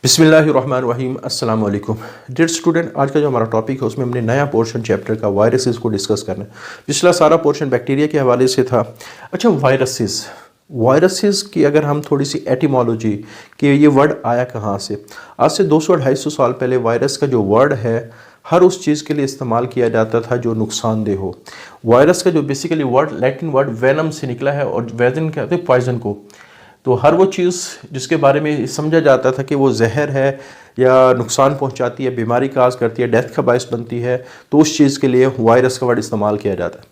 बिस्मिल्लाहिर्रहमानिर्रहीम अस्सलाम वालेकुम डियर स्टूडेंट। आज का जो हमारा टॉपिक है उसमें हमने नया पोर्शन चैप्टर का वायरसेस को डिस्कस करना है। पिछला सारा पोर्शन बैक्टीरिया के हवाले से था। अच्छा, वायरसेस की अगर हम थोड़ी सी एटिमोलॉजी कि ये वर्ड आया कहाँ से, आज से 200-250 साल पहले वायरस का जो वर्ड है हर उस चीज़ के लिए इस्तेमाल किया जाता था जो नुकसानदेह हो। वायरस का जो basically word Latin word venom से निकला है और वेनम कहते हैं पॉइजन को। तो हर वो चीज़ जिसके बारे में समझा जाता था कि वो जहर है या नुकसान पहुंचाती है, बीमारी काज करती है, डेथ का बायस बनती है, तो उस चीज़ के लिए वायरस का वर्ड इस्तेमाल किया जाता है।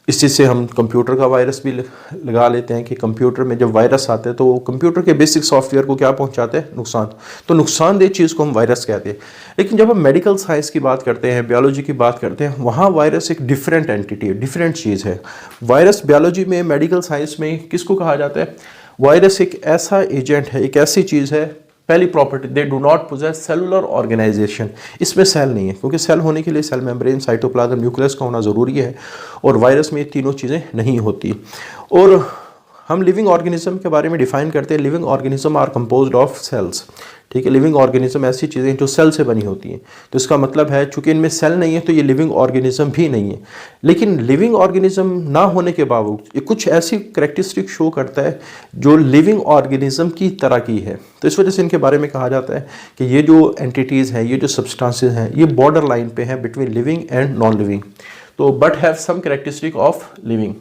इस चीज़ से हम कंप्यूटर का वायरस भी लगा लेते हैं कि कंप्यूटर में जब वायरस आते हैं तो वो कंप्यूटर के बेसिक सॉफ्टवेयर को क्या पहुंचाते हैं, नुकसान। तो नुकसानदेह चीज़ को हम वायरस कहते हैं। लेकिन जब हम मेडिकल साइंस की बात करते हैं, बायोलॉजी की बात करते हैं, वहाँ वायरस एक डिफरेंट एंटिटी है, डिफरेंट चीज़ है। वायरस बायोलॉजी में, मेडिकल साइंस में किसको कहा जाता है? वायरस एक ऐसा एजेंट है, एक ऐसी चीज़ है, पहली property, they do not possess cellular organization. इसमें सेल नहीं है, क्योंकि सेल होने के लिए सेल मेम्ब्रेन, साइटोप्लाज्म, न्यूक्लियस का होना ज़रूरी है, और वायरस में ये तीनों चीज़ें नहीं होती। और हम लिविंग ऑर्गेनिज्म के बारे में डिफाइन करते हैं, living organism are composed of cells. ठीक है, लिविंग ऑर्गेनिज्म ऐसी चीज़ें जो सेल से बनी होती हैं। तो इसका मतलब है चूंकि इनमें सेल नहीं है तो ये लिविंग ऑर्गेनिज्म भी नहीं है। लेकिन लिविंग ऑर्गेनिज्म ना होने के बावजूद ये कुछ ऐसी करैक्टरिस्टिक शो करता है जो लिविंग ऑर्गेनिज्म की तरह की है। तो इस वजह से इनके बारे में कहा जाता है कि ये जो एंटिटीज़ हैं, ये जो सब्सटेंसेस हैं, ये बॉर्डर लाइन पे हैं between living and non living. तो but have some characteristic of living.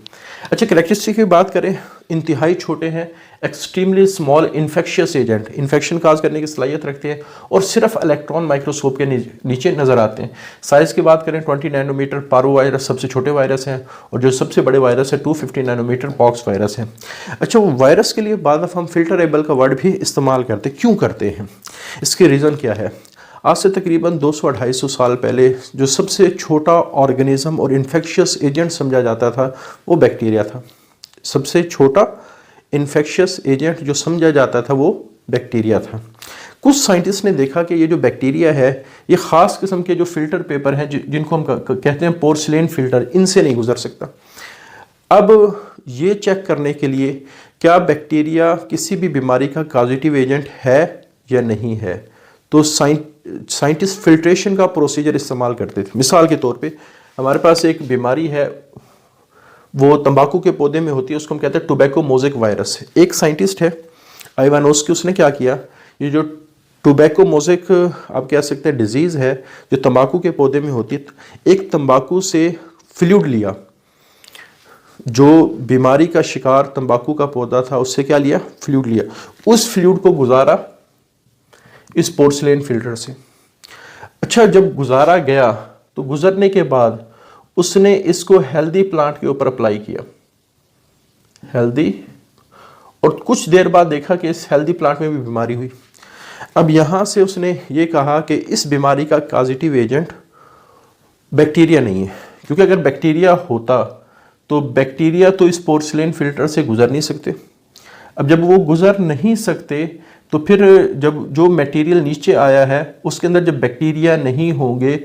अच्छा, करैक्टरिस्टिक की बात करें, इंतहाई छोटे हैं, extremely small infectious agent, infection cause करने की सलाहियत रखते हैं, और सिर्फ इलेक्ट्रॉन माइक्रोस्कोप के नीचे नजर आते हैं। साइज की बात करें 20 नैनोमीटर पारो वायरस सबसे छोटे वायरस हैं, और जो सबसे बड़े वायरस है 250 नैनोमीटर पॉक्स वायरस है। अच्छा, वायरस के लिए बाद हम फिल्टरेबल का वर्ड भी इस्तेमाल करते हैं। क्यों करते हैं? इसके रीज़न क्या है? आज से तकरीबन 200-250 साल पहले जो सबसे छोटा ऑर्गेनिज्म और इन्फेक्शियस एजेंट समझा जाता था वो बैक्टीरिया था। सबसे छोटा इन्फेक्शियस एजेंट जो समझा जाता था वो बैक्टीरिया था। कुछ साइंटिस्ट ने देखा कि ये जो बैक्टीरिया है ये ख़ास किस्म के जो फिल्टर पेपर हैं जिनको हम कहते हैं पोर्सिलेन फिल्टर, इनसे नहीं गुजर सकता। अब ये चेक करने के लिए क्या बैक्टीरिया किसी भी बीमारी का कॉजेटिव एजेंट है या नहीं है, तो साइंटिस्ट फिल्ट्रेशन का प्रोसीजर इस्तेमाल करते थे। मिसाल के तौर पे हमारे पास एक बीमारी है, वो तंबाकू के पौधे में होती है, उसको हम कहते हैं टोबैको मोज़ेक वायरस। एक साइंटिस्ट है आइवानोस्की, उसने क्या किया, ये जो टोबैको मोज़ेक आप कह सकते हैं डिजीज़ है जो तंबाकू के पौधे में होती है, एक तंबाकू से फ्लूइड लिया, जो बीमारी का शिकार तंबाकू का पौधा था उससे क्या लिया, फ्लूइड लिया, उस फ्लूइड को गुजारा इस पोर्सिलेन फिल्टर से। अच्छा, जब गुजारा गया तो गुजरने के बाद उसने इसको हेल्दी प्लांट के ऊपर अप्लाई किया, हेल्दी, और कुछ देर बाद देखा कि इस हेल्दी प्लांट में भी बीमारी हुई। अब यहां से उसने ये कहा कि इस बीमारी का कॉजेटिव एजेंट बैक्टीरिया नहीं है, क्योंकि अगर बैक्टीरिया होता तो बैक्टीरिया तो इस पोर्सिलेन फिल्टर से गुजर नहीं सकते। अब जब वो गुजर नहीं सकते तो फिर जब जो मटेरियल नीचे आया है उसके अंदर जब बैक्टीरिया नहीं होंगे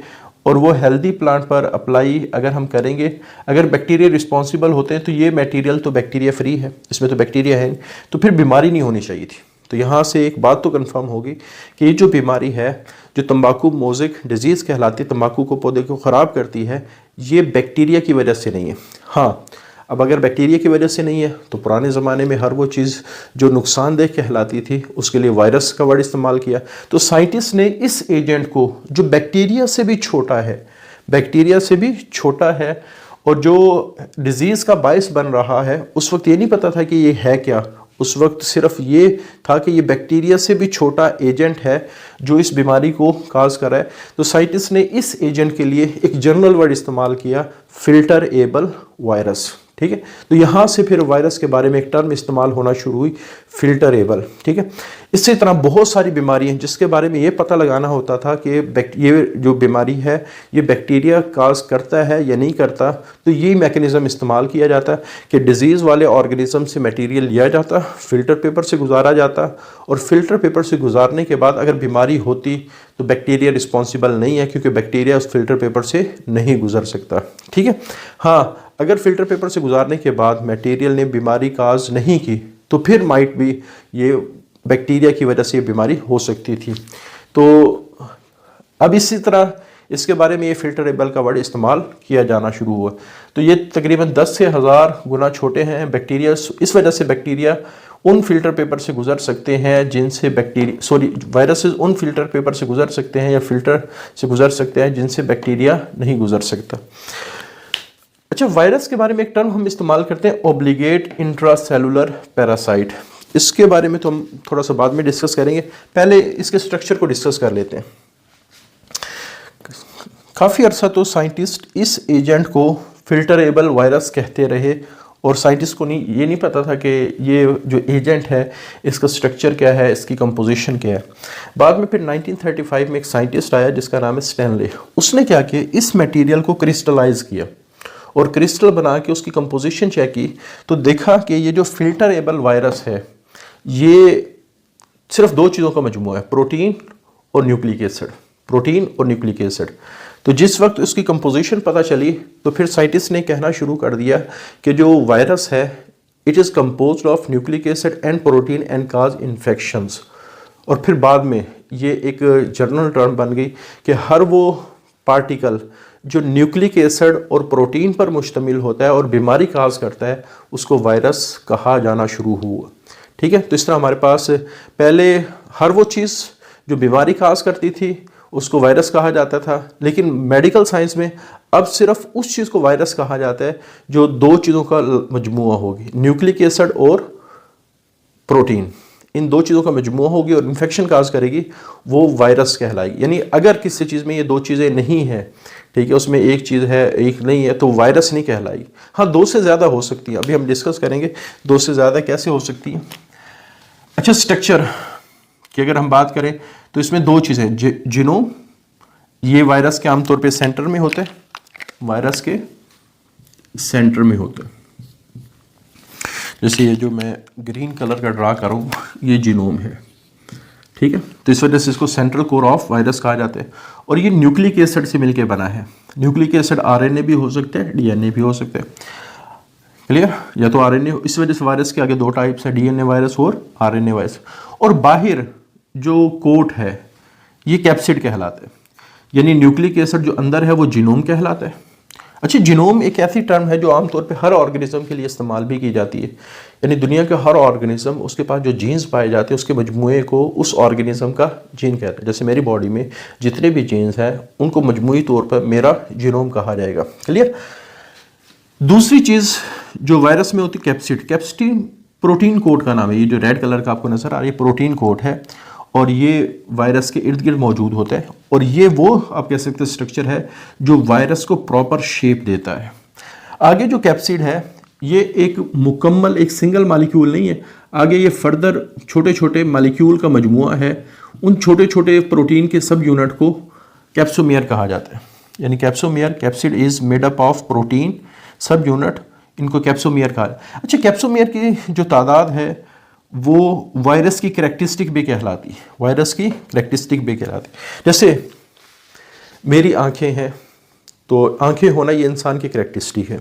और वो हेल्दी प्लांट पर अप्लाई अगर हम करेंगे, अगर बैक्टीरिया रिस्पॉन्सिबल होते हैं तो ये मटेरियल तो बैक्टीरिया फ्री है, इसमें तो बैक्टीरिया है, तो फिर बीमारी नहीं होनी चाहिए थी। तो यहाँ से एक बात तो कंफर्म होगी कि ये जो बीमारी है जो तंबाकू मोज़ेक डिजीज़ कहलाती है, तंबाकू को पौधे को ख़राब करती है, ये बैक्टीरिया की वजह से नहीं है। हाँ, अब अगर बैक्टीरिया की वजह से नहीं है तो पुराने ज़माने में हर वो चीज़ जो नुकसानदेह कहलाती थी उसके लिए वायरस का वर्ड इस्तेमाल किया। तो साइंटिस्ट ने इस एजेंट को जो बैक्टीरिया से भी छोटा है, बैक्टीरिया से भी छोटा है, और जो डिज़ीज़ का बायस बन रहा है, उस वक्त ये नहीं पता था कि ये है क्या, उस वक्त सिर्फ ये था कि ये बैक्टीरिया से भी छोटा एजेंट है जो इस बीमारी को काज कर रहा है। तो साइंटिस्ट ने इस एजेंट के लिए एक जनरल वर्ड इस्तेमाल किया, फिल्टरेबल वायरस। ठीक है, तो यहाँ से फिर वायरस के बारे में एक टर्म इस्तेमाल होना शुरू हुई, फिल्टरेबल। ठीक है, इसी तरह बहुत सारी बीमारी हैं जिसके बारे में ये पता लगाना होता था कि ये जो बीमारी है ये बैक्टीरिया काज करता है या नहीं करता, तो ये मैकेनिज़्म इस्तेमाल किया जाता कि डिजीज़ वाले ऑर्गेनिज्म से मटेरियल लिया जाता, फिल्टर पेपर से गुजारा जाता, और फिल्टर पेपर से गुजारने के बाद अगर बीमारी होती तो बैक्टीरिया रिस्पॉन्सिबल नहीं है, क्योंकि बैक्टीरिया उस फिल्टर पेपर से नहीं गुजर सकता। ठीक है, हाँ, अगर फिल्टर पेपर से गुजारने के बाद मटेरियल ने बीमारी काज नहीं की तो फिर माइट भी ये बैक्टीरिया की वजह से ये बीमारी हो सकती थी। तो अब इसी तरह इसके बारे में ये फिल्टरेबल का वर्ड इस्तेमाल किया जाना शुरू हुआ। तो ये तकरीबन 10 से 1000 गुना छोटे हैं बैक्टीरिया। इस वजह से बैक्टीरिया उन फिल्टर पेपर से गुजर सकते हैं जिनसे वायरसेस उन फिल्टर पेपर से गुजर सकते हैं या फिल्टर से गुजर सकते हैं जिनसे बैक्टीरिया नहीं गुजर सकता। अच्छा, वायरस के बारे में एक टर्म हम इस्तेमाल करते हैं, ऑब्लिगेट इंट्रासेलुलर पैरासाइट। इसके बारे में तो हम थोड़ा सा बाद में डिस्कस करेंगे, पहले इसके स्ट्रक्चर को डिस्कस कर लेते हैं। काफ़ी अरसा तो साइंटिस्ट इस एजेंट को फिल्टरेबल वायरस कहते रहे और साइंटिस्ट को ये नहीं पता था कि ये जो एजेंट है इसका स्ट्रक्चर क्या है, इसकी कंपोजिशन क्या है। बाद में फिर 1935 में एक साइंटिस्ट आया जिसका नाम है स्टैनले। उसने क्या किया, इस मटेरियल को क्रिस्टलाइज किया और क्रिस्टल बना के उसकी कंपोजिशन चेक की तो देखा कि ये जो फिल्टरेबल वायरस है ये सिर्फ दो चीज़ों का मजमूआ है, प्रोटीन और न्यूक्लिक एसिड। प्रोटीन और न्यूक्लिक एसिड। तो जिस वक्त उसकी कंपोजिशन पता चली तो फिर साइंटिस्ट ने कहना शुरू कर दिया कि जो वायरस है it is composed of nucleic acid and protein and cause infections. और फिर बाद में ये एक जर्नल टर्म बन गई कि हर वो पार्टिकल जो न्यूक्लिक एसिड और प्रोटीन पर मुश्तमिल होता है और बीमारी काज करता है उसको वायरस कहा जाना शुरू हुआ। ठीक है, तो इस तरह हमारे पास पहले हर वो चीज़ जो बीमारी काज करती थी उसको वायरस कहा जाता था, लेकिन मेडिकल साइंस में अब सिर्फ उस चीज़ को वायरस कहा जाता है जो दो चीज़ों का मजमूआ होगी, न्यूक्लिक एसिड और प्रोटीन। इन दो चीज़ों का मजमूआ होगी और इन्फेक्शन काज करेगी, वो वायरस कहलाएगी। यानी अगर किसी चीज़ में ये दो चीज़ें नहीं हैं, ठीक है, उसमें एक चीज़ है एक नहीं है, तो वायरस नहीं कहलाएगी। हाँ, दो से ज़्यादा हो सकती है, अभी हम डिस्कस करेंगे दो से ज़्यादा कैसे हो सकती है। अच्छा, स्ट्रक्चर की अगर हम बात करें तो इसमें दो चीज़ें, जीनोम, ये वायरस के आमतौर पे सेंटर में होते हैं, वायरस के सेंटर में होते हैं। जैसे ये जो मैं ग्रीन कलर का ड्रा कर रहा हूँ ये जीनोम है, ठीक है। तो इस वजह से इसको सेंट्रल कोर ऑफ वायरस कहा जाता है और ये न्यूक्लिक एसिड से मिलकर बना है। न्यूक्लिक एसिड आरएनए भी हो सकता है, डीएनए भी हो सकता है, क्लियर। या तो आरएनए, इस वजह से वायरस के आगे दो टाइप्स है, डीएनए वायरस और आरएनए वायरस। और बाहर जो कोट है ये कैप्सिड कहलाता है, यानी न्यूक्लिक एसिड जो अंदर है वो जीनोम कहलाता है। अच्छा, जीनोम एक ऐसी टर्म है जो आमतौर पे हर ऑर्गेनिज्म के लिए इस्तेमाल भी की जाती है, यानी दुनिया के हर ऑर्गेनिज्म उसके पास जो जीन्स पाए जाते हैं उसके मजमूए को उस ऑर्गेनिज्म का जीन कहते हैं। जैसे मेरी बॉडी में जितने भी जीन्स हैं उनको मजमूई तौर पर मेरा जीनोम कहा जाएगा, क्लियर। दूसरी चीज़ जो वायरस में होती है कैप्सिड, कैप्सिड प्रोटीन कोट का नाम है। ये जो रेड कलर का आपको नजर आ रहा है प्रोटीन कोट है और ये वायरस के इर्द गिर्द मौजूद होता है और ये वो आप कह सकते हैं स्ट्रक्चर है जो वायरस को प्रॉपर शेप देता है। आगे जो कैप्सिड है ये एक मुकम्मल एक सिंगल मालिक्यूल नहीं है, आगे ये फर्दर छोटे छोटे मालिक्यूल का मजमूआ है। उन छोटे छोटे प्रोटीन के सब यूनिट को कैप्सोमियर कहा जाता है, यानी capsomere, capsid is made up of protein सब यूनिट, इनको कैप्सोमियर कहा है। अच्छा, कैप्सोमियर की जो तादाद है वो वायरस की करैक्टरिस्टिक भी कहलाती है, वायरस की करैक्टरिस्टिक भी कहलाती है। जैसे मेरी आंखें हैं तो आंखें होना ये इंसान की करैक्टरिस्टिक है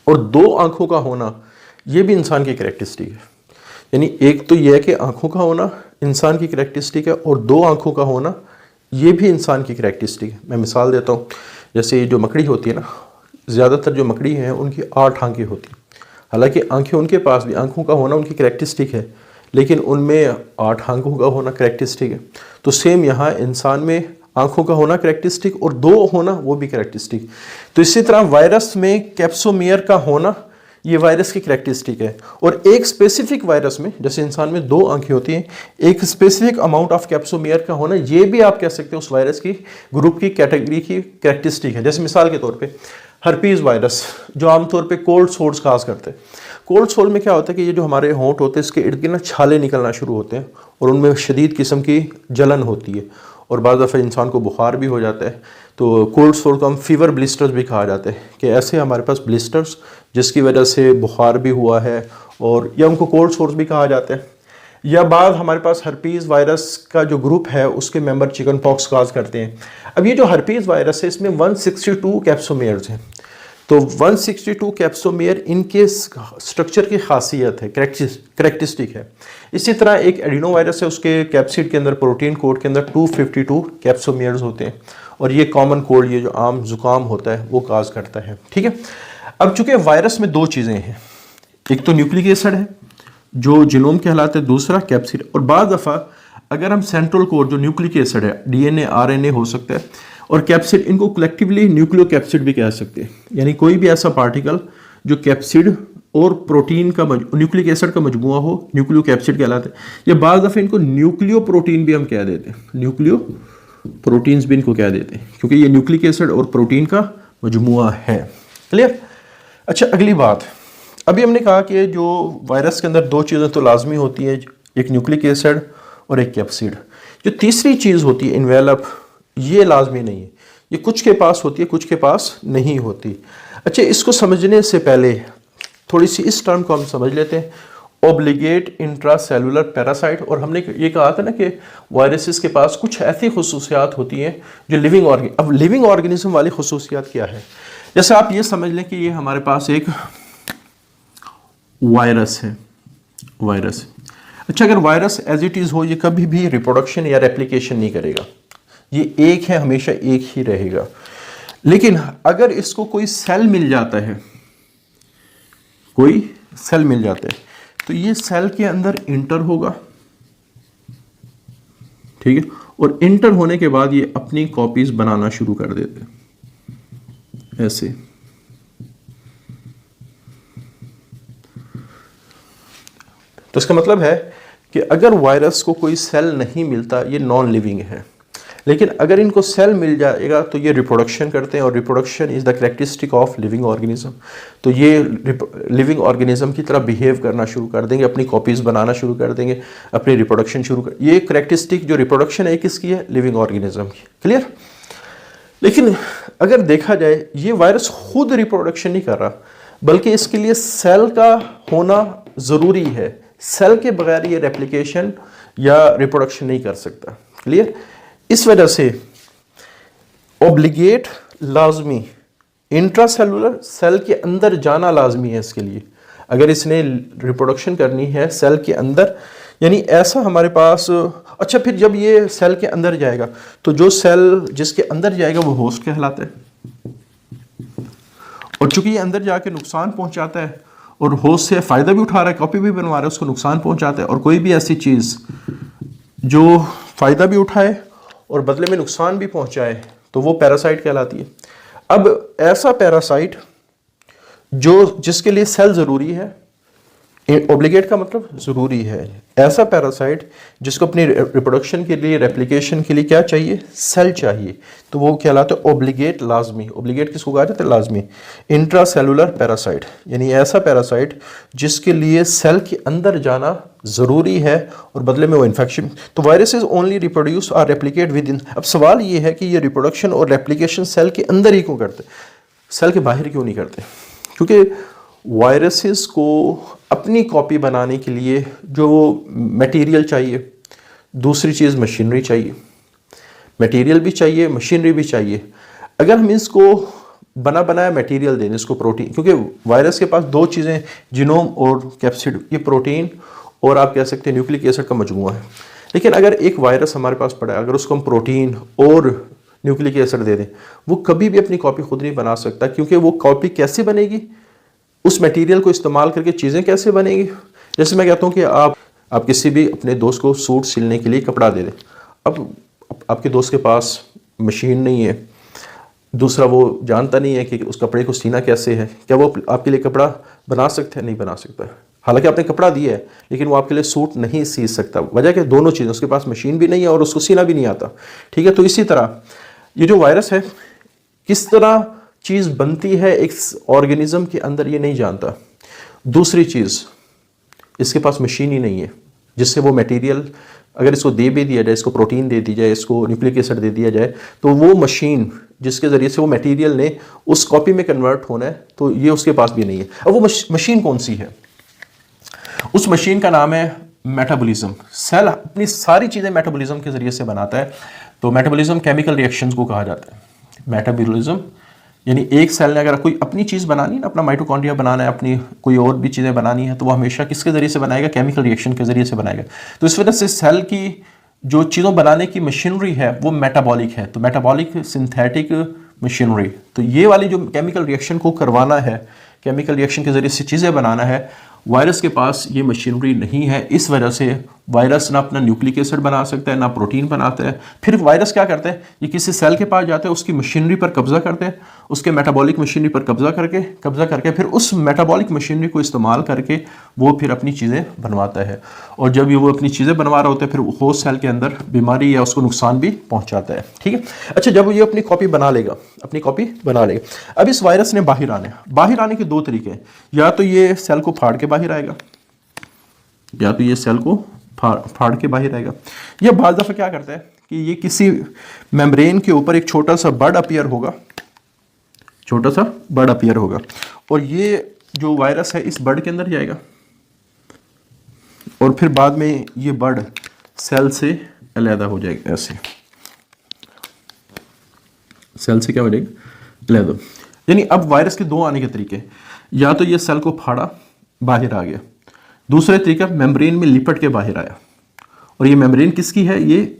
और दो आंखों का होना ये भी इंसान की करैक्टरिस्टिक है। यानी एक तो ये है कि आंखों का होना इंसान की करैक्टरिस्टिक है और दो आंखों का होना ये भी इंसान की करैक्टरिस्टिक है। मैं मिसाल देता हूँ, जैसे ये जो मकड़ी होती है ना, ज़्यादातर जो मकड़ी हैं उनकी 8 आंखें होती हैं। हालांकि आंखें उनके पास भी, आंखों का होना उनकी करैक्टरिस्टिक है, लेकिन उनमें 8 आंखों का होना करैक्टरिस्टिक है। तो सेम यहाँ इंसान में आंखों का होना करैक्टरिस्टिक और 2 होना वो भी करैक्टरिस्टिक। तो इसी तरह वायरस में कैप्सोमियर का होना ये वायरस की करैक्टरिस्टिक है और एक स्पेसिफिक वायरस में, जैसे इंसान में 2 आंखें होती हैं, एक स्पेसिफिक अमाउंट ऑफ कैप्सोमियर का होना ये भी आप कह सकते हैं उस वायरस की ग्रुप की कैटेगरी की करैक्टरिस्टिक है। जैसे मिसाल के तौर पे हर्पीज वायरस जो आमतौर पे कोल्ड सोर्स काज करते हैं। कोल्ड सोर में क्या होता है कि ये जो हमारे होंठ होते हैं इसके इर्द गिर्द छाले निकलना शुरू होते हैं और उनमें शदीद किस्म की जलन होती है और बाद दफ़ा इंसान को बुखार भी हो जाता है। तो कोल्ड सोर को हम फीवर ब्लिस्टर्स भी कहा जाता है कि ऐसे हमारे पास ब्लिस्टर्स जिसकी वजह से बुखार भी हुआ है और या उनको कोल्ड सोर्स भी कहा जाता है। या बाद हमारे पास हर्पीज़ वायरस का जो ग्रुप है उसके मेंबर चिकन पॉक्स काज करते हैं। अब ये जो हर्पीज़ वायरस है इसमें 162 कैप्सोमियर्स हैं। तो 162 कैप्सोमेयर इनके स्ट्रक्चर की खासियत है, करेक्टरिस्टिक है। इसी तरह एक एडिनो वायरस है, उसके कैप्सिड के अंदर प्रोटीन कोड के अंदर 252 कैप्सोमेयर्स होते हैं और ये कॉमन कोल्ड, ये जो आम जुकाम होता है वो काज करता है। ठीक है, अब चूंकि वायरस में दो चीज़ें हैं, एक तो न्यूक्लिक एसिड है जो जीनोम कहलाता है, दूसरा कैप्सिड। और बाद दफ़ा अगर हम सेंट्रल कोड जो न्यूक्लिक एसिड है, डीएनए आरएनए हो सकता है, और कैप्सिड, इनको कलेक्टिवली न्यूक्लियो कैप्सिड भी कह सकते हैं। यानी कोई भी ऐसा पार्टिकल जो कैप्सिड और प्रोटीन का न्यूक्लिक एसिड का मजमुआ हो, न्यूक्लियो कैप्सिड कहलाते हैं। या बाद दफ़े इनको न्यूक्लियो प्रोटीन भी हम कह देते हैं, न्यूक्लियो प्रोटीन्स भी इनको कह देते हैं, क्योंकि ये न्यूक्लिक एसिड और प्रोटीन का मजमुआ है। क्लियर? अच्छा, अगली बात, अभी हमने कहा कि जो वायरस के अंदर दो चीज़ें तो लाजमी होती है, एक न्यूक्लिक एसिड और एक कैप्सिड। जो तीसरी चीज़ होती है इन्वेलप, ये लाजमी नहीं है, ये कुछ के पास होती है, कुछ के पास नहीं होती। अच्छा, इसको समझने से पहले थोड़ी सी इस टर्म को हम समझ लेते हैं, ओब्लिगेट इंट्रासेलुलर पैरासाइट। और हमने ये कहा था ना कि वायरसेस के पास कुछ ऐसी खुसूसियात होती हैं जो अब लिविंग ऑर्गेनिज्म वाली खुसूसियात क्या है? जैसे आप ये समझ लें कि ये हमारे पास एक वायरस है, वायरस। अच्छा, अगर वायरस एज इट इज़ हो, ये कभी भी रिप्रोडक्शन या रेप्लिकेशन नहीं करेगा, ये एक है, हमेशा एक ही रहेगा। लेकिन अगर इसको कोई सेल मिल जाता है, कोई सेल मिल जाता है, तो ये सेल के अंदर इंटर होगा, ठीक है, और इंटर होने के बाद ये अपनी कॉपीज बनाना शुरू कर देते हैं ऐसे। तो इसका मतलब है कि अगर वायरस को कोई सेल नहीं मिलता, ये नॉन लिविंग है। लेकिन अगर इनको सेल मिल जाएगा तो ये रिप्रोडक्शन करते हैं, और reproduction is the characteristic of living organism. तो ये लिविंग ऑर्गेनिज्म की तरह बिहेव करना शुरू कर देंगे, अपनी कॉपीज़ बनाना शुरू कर देंगे, अपनी रिप्रोडक्शन शुरू कर। ये करेक्टरिस्टिक जो रिप्रोडक्शन है किसकी है? लिविंग ऑर्गेनिज्म की। क्लियर? लेकिन अगर देखा जाए, ये वायरस खुद रिप्रोडक्शन नहीं कर रहा, बल्कि इसके लिए सेल का होना ज़रूरी है। सेल के बगैर ये रेप्लिकेशन या रिप्रोडक्शन नहीं कर सकता। क्लियर? इस वजह से ऑब्लिगेट लाजमी, इंट्रासेलुलर सेल के अंदर जाना लाजमी है इसके लिए, अगर इसने रिप्रोडक्शन करनी है सेल के अंदर। यानी ऐसा हमारे पास, अच्छा, फिर जब ये सेल के अंदर जाएगा तो जो सेल जिसके अंदर जाएगा वो होस्ट कहलाता है, और चूंकि ये अंदर जाके नुकसान पहुंचाता है और होस्ट से फ़ायदा भी उठा रहा है, कॉपी भी बनवा रहा है, उसको नुकसान पहुंचाता है। और कोई भी ऐसी चीज़ जो फ़ायदा भी उठाए और बदले में नुकसान भी पहुंचाए तो वो पैरासाइट कहलाती है। अब ऐसा पैरासाइट जिसके लिए सेल ज़रूरी है, ऑब्लिगेट का मतलब ज़रूरी है, ऐसा पैरासाइट जिसको अपनी रिप्रोडक्शन के लिए, रेप्लिकेशन के लिए क्या चाहिए? सेल चाहिए, तो वो कहलाता है ऑब्लिगेट लाजमी। ऑब्लिगेट किसको कहा जाता है? लाजमी। इंट्रासेलुलर पैरासाइट, यानी ऐसा पैरासाइट जिसके लिए सेल के अंदर जाना ज़रूरी है और बदले में वो इन्फेक्शन। तो वायरसेस ओनली रिप्रोड्यूस और रेप्लिकेट विद इन। अब सवाल ये है कि ये रिप्रोडक्शन और रेप्लिकेशन सेल के अंदर ही क्यों करते, सेल के बाहर क्यों नहीं करते? क्योंकि वायरसेस को अपनी कॉपी बनाने के लिए जो मटेरियल चाहिए, दूसरी चीज़ मशीनरी चाहिए, मटेरियल भी चाहिए, मशीनरी भी चाहिए। अगर हम इसको बना बनाया मटेरियल दें, इसको प्रोटीन, क्योंकि वायरस के पास दो चीज़ें, जीनोम और कैप्सिड, ये प्रोटीन और आप कह सकते हैं न्यूक्लिक एसिड का मजमूआ है। लेकिन अगर एक वायरस हमारे पास पड़ा है, अगर उसको हम प्रोटीन और न्यूक्लिक एसिड दे दें, वो कभी भी अपनी कॉपी खुद नहीं बना सकता, क्योंकि वो कॉपी कैसे बनेगी? उस मटेरियल को इस्तेमाल करके चीज़ें कैसे बनेंगी? जैसे मैं कहता हूँ कि आप किसी भी अपने दोस्त को सूट सिलने के लिए कपड़ा दे दें। अब आपके दोस्त के पास मशीन नहीं है, दूसरा वो जानता नहीं है कि उस कपड़े को सीना कैसे है, क्या वो आपके लिए कपड़ा बना सकता है? नहीं बना सकता। हालांकि आपने कपड़ा दिया है, लेकिन वो आपके लिए सूट नहीं सी सकता। वजह क्या? दोनों चीज़ें, उसके पास मशीन भी नहीं है और उसको सीना भी नहीं आता। ठीक है, तो इसी तरह ये जो वायरस है, किस तरह चीज़ बनती है एक ऑर्गेनिज्म के अंदर, ये नहीं जानता। दूसरी चीज़, इसके पास मशीन ही नहीं है जिससे वो मटेरियल, अगर इसको दे भी दिया जाए, इसको प्रोटीन दे दी जाए, इसको न्यूक्लिक एसिड दे दिया जाए, तो वो मशीन जिसके ज़रिए से वो मटेरियल ने उस कॉपी में कन्वर्ट होना है, तो ये उसके पास भी नहीं है। अब वो मशीन कौन सी है? उस मशीन का नाम है मेटाबॉलिज्म। सेल अपनी सारी चीज़ें मेटाबॉलिज्म के ज़रिए से बनाता है। तो मेटाबॉलिज्म केमिकल रिएक्शंस को कहा जाता है। मेटाबॉलिज्म यानी एक सेल ने अगर कोई अपनी चीज़ बनानी है ना, अपना माइटोकॉन्ड्रिया बनाना है, अपनी कोई और भी चीज़ें बनानी है, तो वो हमेशा किसके ज़रिए से बनाएगा? केमिकल रिएक्शन के ज़रिए से बनाएगा। तो इस वजह से सेल की जो चीज़ों बनाने की मशीनरी है वो मेटाबॉलिक है, तो मेटाबॉलिक सिंथेटिक मशीनरी। तो ये वाली जो केमिकल रिएक्शन को करवाना है, केमिकल रिएक्शन के ज़रिए से चीज़ें बनाना है, वायरस के पास ये मशीनरी नहीं है। इस वजह से वायरस ना अपना न्यूक्लिक एसिड बना सकता है, ना प्रोटीन बनाता है। फिर वायरस क्या करता है? ये किसी सेल के पास जाता है, उसकी मशीनरी पर कब्जा करते हैं, उसके मेटाबॉलिक मशीनरी पर कब्जा करके फिर उस मेटाबॉलिक मशीनरी को इस्तेमाल करके वो फिर अपनी चीज़ें बनवाता है। और जब ये वो अपनी चीज़ें बनवा रहा होता है, फिर होस्ट सेल के अंदर बीमारी या उसको नुकसान भी पहुँचाता है। ठीक है, अच्छा, जब ये अपनी कॉपी बना लेगा, अब इस वायरस ने बाहर आने के दो तरीके हैं। या तो ये सेल को फाड़ के बाहर आएगा, फाड़ के बाहर आएगा, या बाज़ दफ़ा क्या करता है कि ये किसी मेम्ब्रेन के ऊपर एक छोटा सा बड अपीयर होगा, और ये जो वायरस है इस बड के अंदर जाएगा, और फिर बाद में ये बड सेल से अलहदा हो जाएगा। ऐसे सेल से क्या हो जाएगा? अलहदा। यानी अब वायरस के दो आने के तरीके, या तो ये सेल को फाड़ा बाहर आ गया, दूसरा तरीका मेम्ब्रेन में लिपट के बाहर आया। और ये मेम्ब्रेन किसकी है? ये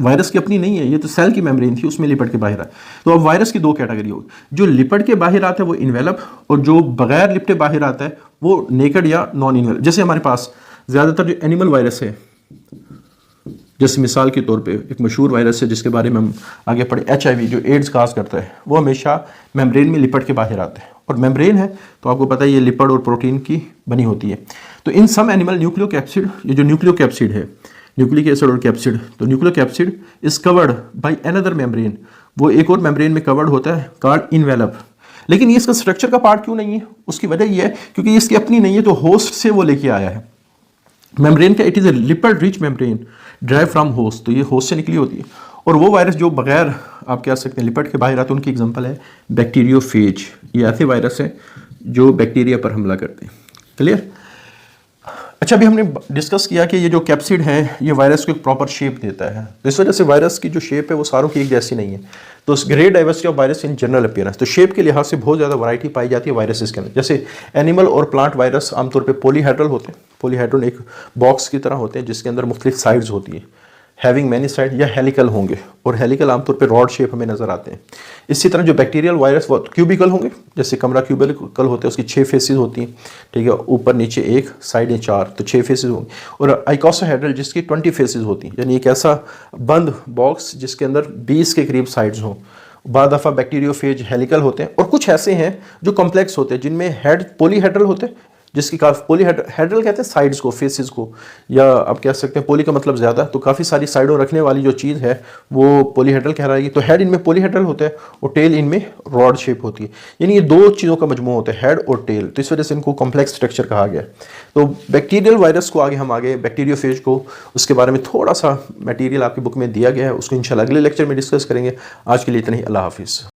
वायरस की अपनी नहीं है, ये तो सेल की मेम्ब्रेन थी, उसमें लिपट के बाहर आया। तो अब वायरस की दो कैटेगरी होगी, जो लिपट के बाहर आता है वो इन्वेलप, और जो बगैर लिपटे बाहर आता है वो नेकेड या नॉन इन्वेलप। जैसे हमारे पास ज़्यादातर जो एनिमल वायरस है, जैसे मिसाल के तौर पे एक मशहूर वायरस है जिसके बारे में हम आगे पढ़े, HIV, जो एड्स काज करता है, वो हमेशा मेम्ब्रेन में लिपट के बाहर आता है। और मेम्ब्रेन है तो आपको पता है ये लिपिड और प्रोटीन की बनी होती है। तो इन सम एनिमल न्यूक्लियोकैप्सिड, ये जो न्यूक्लियोकैप्सिड है, न्यूक्लिक एसिड और कैप्सिड, तो nucleocapsid is covered by another membrane, वो एक और मेम्ब्रेन में कवर्ड होता है, कॉल्ड इन्वेलप। लेकिन ये इसका स्ट्रक्चर का पार्ट क्यों नहीं है? उसकी वजह ये है क्योंकि ये इसकी अपनी नहीं है, तो होस्ट से वो लेके आया है। मेम्ब्रेन का it is a lipid rich membrane drive from host, तो ये होस्ट से निकली होती है। और वो वायरस जो बगैर आप कह सकते हैं लिपिड के बाहर आते हैं, उनकी एग्जांपल है बैक्टीरियोफेज। ये ऐसे वायरस हैं जो बैक्टीरिया पर हमला करते हैं। क्लियर? अच्छा, अभी हमने डिस्कस किया कि ये जो कैप्सिड है ये वायरस को एक प्रॉपर शेप देता है, तो इस वजह से वायरस की जो शेप है वो सारों की एक जैसी नहीं है। तो great diversity of virus in general appearance, तो शेप के लिहाज से बहुत ज़्यादा वैरायटी पाई जाती है वायरसेस के अंदर। जैसे एनिमल और प्लांट वायरस आमतौर पे पॉलीहेड्रल होते हैं, पॉलीहेड्रल एक बॉक्स की तरह होते हैं जिसके अंदर मुख्तलिफ साइड्स होती हैं, हैविंग मैनी साइड, या हेलिकल होंगे, और हेलिकल आमतौर पे रॉड शेप हमें नजर आते हैं। इसी तरह जो बैक्टीरियल वायरस वो क्यूबिकल होंगे, जैसे कमरा क्यूबिकल होते हैं, उसकी 6 फेसेस होती हैं, ठीक है, ऊपर नीचे 1, साइडें 4, तो 6 फेसेस होंगे। और आइकोसाहेड्रल जिसकी 20 फेसेस होती हैं, यानी एक ऐसा बंद बॉक्स जिसके अंदर 20 के करीब साइड्स हों। बाद दफ़ा बैक्टीरियोफेज हेलिकल होते हैं, और कुछ ऐसे हैं जो कॉम्प्लेक्स होते हैं जिनमें हेड पॉलीहेड्रल होते हैं, जिसकी काफ़ी पॉलीहेड्रल कहते हैं साइड्स को, फेसेस को, या आप कह सकते हैं पॉली का मतलब ज़्यादा, तो काफ़ी सारी साइडों रखने वाली जो चीज़ है वो पॉलीहेड्रल कहलाएगी। तो हेड इनमें पॉलीहेड्रल होता है और टेल इनमें रॉड शेप होती है, यानी ये दो चीज़ों का मजमू होता है, हेड और टेल, तो इस वजह से इनको कॉम्प्लेक्स स्ट्रक्चर कहा गया। तो बैक्टीरियल वायरस को आगे बैक्टीरियोफेज को, उसके बारे में थोड़ा सा मटीरियल आपकी बुक में दिया गया है, उसको इंशाल्लाह अगले लेक्चर में डिस्कस करेंगे। आज के लिए इतना ही, अल्लाह हाफिज़।